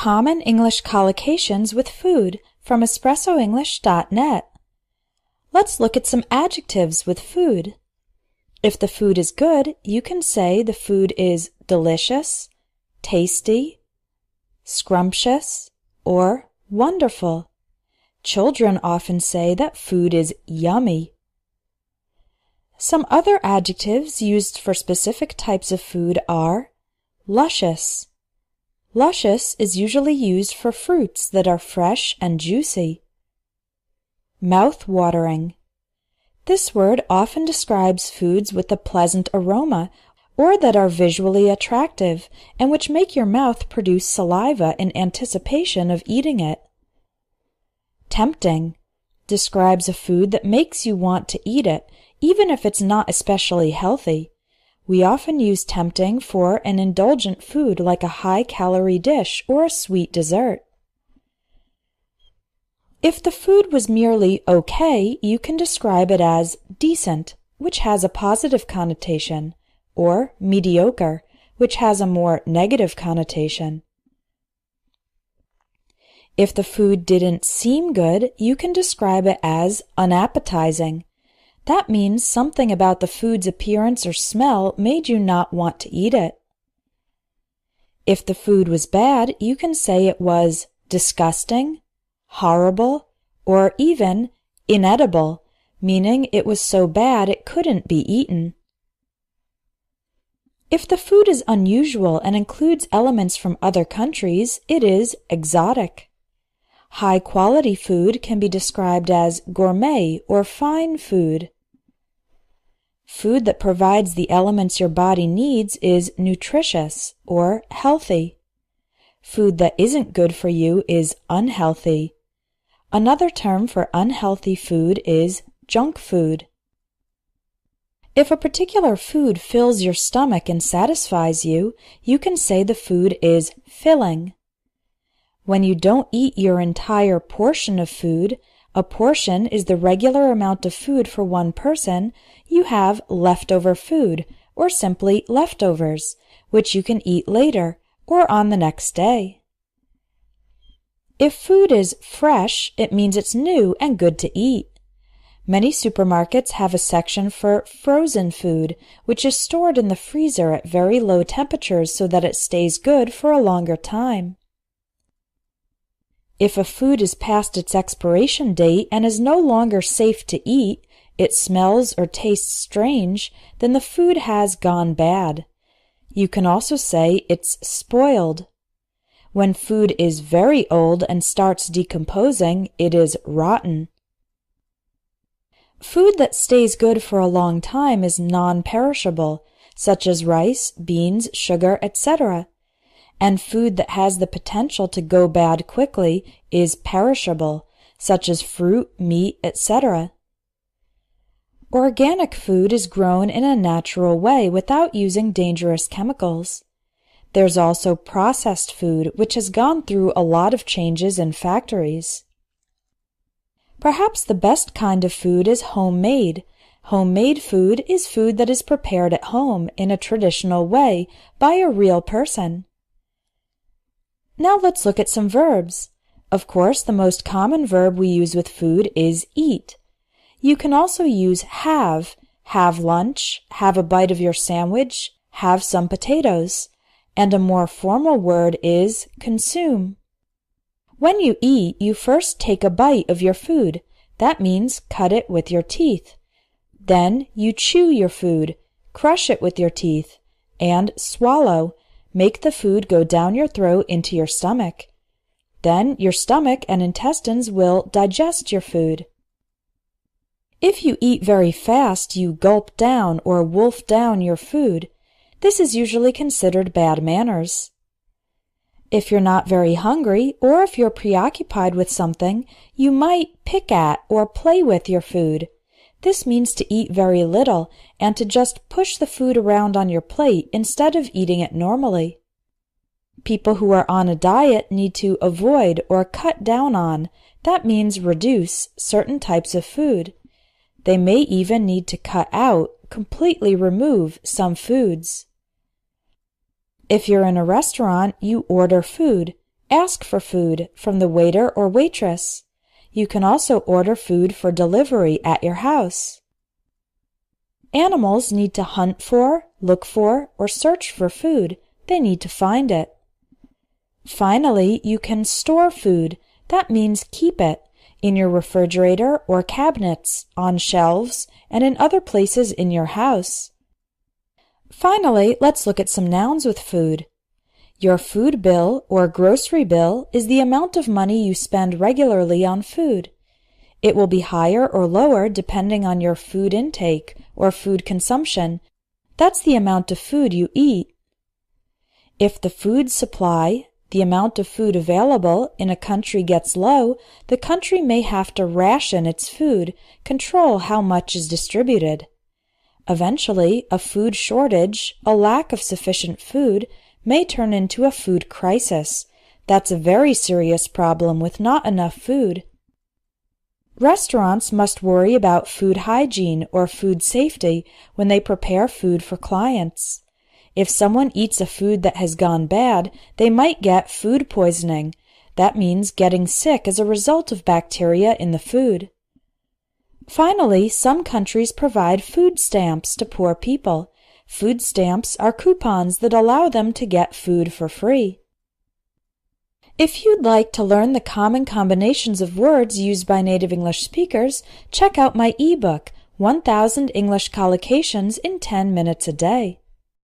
Common English collocations with food from espressoenglish.net. Let's look at some adjectives with food. If the food is good, you can say the food is delicious, tasty, scrumptious, or wonderful. Children often say that food is yummy. Some other adjectives used for specific types of food are luscious. Luscious is usually used for fruits that are fresh and juicy. Mouth-watering. This word often describes foods with a pleasant aroma or that are visually attractive and which make your mouth produce saliva in anticipation of eating it. Tempting describes a food that makes you want to eat it, even if it's not especially healthy. We often use tempting for an indulgent food like a high-calorie dish or a sweet dessert. If the food was merely okay, you can describe it as decent, which has a positive connotation, or mediocre, which has a more negative connotation. If the food didn't seem good, you can describe it as unappetizing. That means something about the food's appearance or smell made you not want to eat it. If the food was bad, you can say it was disgusting, horrible, or even inedible, meaning it was so bad it couldn't be eaten. If the food is unusual and includes elements from other countries, it is exotic. High-quality food can be described as gourmet or fine food. Food that provides the elements your body needs is nutritious or healthy. Food that isn't good for you is unhealthy. Another term for unhealthy food is junk food. If a particular food fills your stomach and satisfies you, you can say the food is filling. When you don't eat your entire portion of food, a portion is the regular amount of food for one person, you have leftover food, or simply leftovers, which you can eat later or on the next day. If food is fresh, it means it's new and good to eat. Many supermarkets have a section for frozen food, which is stored in the freezer at very low temperatures so that it stays good for a longer time. If a food is past its expiration date and is no longer safe to eat, it smells or tastes strange, then the food has gone bad. You can also say it's spoiled. When food is very old and starts decomposing, it is rotten. Food that stays good for a long time is non-perishable, such as rice, beans, sugar, etc. And food that has the potential to go bad quickly is perishable, such as fruit, meat, etc. Organic food is grown in a natural way without using dangerous chemicals. There's also processed food, which has gone through a lot of changes in factories. Perhaps the best kind of food is homemade. Homemade food is food that is prepared at home in a traditional way by a real person. Now let's look at some verbs. Of course, the most common verb we use with food is eat. You can also use have lunch, have a bite of your sandwich, have some potatoes. And a more formal word is consume. When you eat, you first take a bite of your food. That means cut it with your teeth. Then you chew your food, crush it with your teeth, and swallow. Make the food go down your throat into your stomach. Then your stomach and intestines will digest your food. If you eat very fast, you gulp down or wolf down your food. This is usually considered bad manners. If you're not very hungry, or if you're preoccupied with something, you might pick at or play with your food. This means to eat very little and to just push the food around on your plate instead of eating it normally. People who are on a diet need to avoid or cut down on, that means reduce, certain types of food. They may even need to cut out, completely remove some foods. If you're in a restaurant, you order food. Ask for food from the waiter or waitress. You can also order food for delivery at your house. Animals need to hunt for, look for, or search for food. They need to find it. Finally, you can store food. That means keep it in your refrigerator or cabinets, on shelves, and in other places in your house. Finally, let's look at some nouns with food. Your food bill or grocery bill is the amount of money you spend regularly on food. It will be higher or lower depending on your food intake or food consumption. That's the amount of food you eat. If the food supply, the amount of food available in a country gets low, the country may have to ration its food, control how much is distributed. Eventually, a food shortage, a lack of sufficient food, may turn into a food crisis. That's a very serious problem with not enough food. Restaurants must worry about food hygiene or food safety when they prepare food for clients. If someone eats a food that has gone bad, they might get food poisoning. That means getting sick as a result of bacteria in the food. Finally, some countries provide food stamps to poor people. Food stamps are coupons that allow them to get food for free. If you'd like to learn the common combinations of words used by native English speakers, check out my ebook, 1000 English Collocations in 10 Minutes a Day.